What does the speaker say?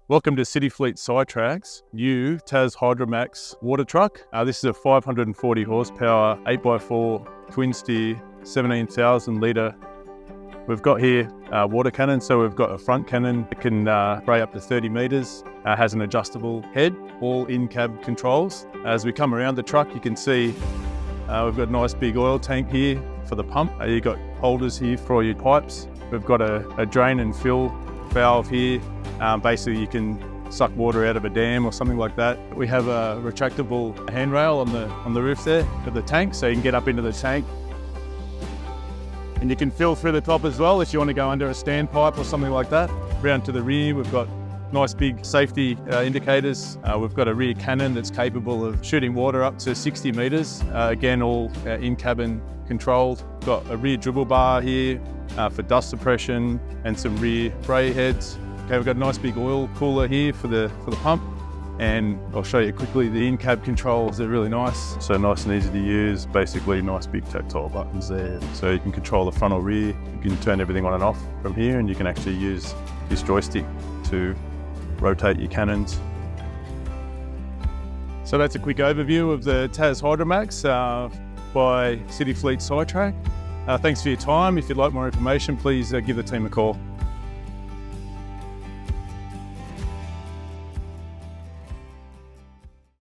Welcome to City Fleet Sitrak's new TAS HydroMax water truck. This is a 540 horsepower 8x4 twin steer 17,000 litre. We've got here water cannon, so we've got a front cannon that can spray up to 30 metres, has an adjustable head, all in-cab controls. As we come around the truck, you can see we've got a nice big oil tank here for the pump. You've got holders here for all your pipes. We've got a drain and fill valve here. Basically you can suck water out of a dam or something like that. We have a retractable handrail on the roof there of the tank, so you can get up into the tank. And you can fill through the top as well if you want to go under a standpipe or something like that. Round to the rear, we've got nice big safety indicators. We've got a rear cannon that's capable of shooting water up to 60 metres. Again, all in-cabin controlled. Got a rear dribble bar here for dust suppression and some rear spray heads. Okay, we've got a nice big oil cooler here for the pump, and I'll show you quickly the in-cab controls. They're really nice, so nice and easy to use. Basically nice big tactile buttons there, so you can control the front or rear. You can turn everything on and off from here, and you can actually use this joystick to rotate your cannons. So that's a quick overview of the TAS HydroMax by City Fleet Sitrak. Thanks for your time. If you'd like more information, please give the team a call.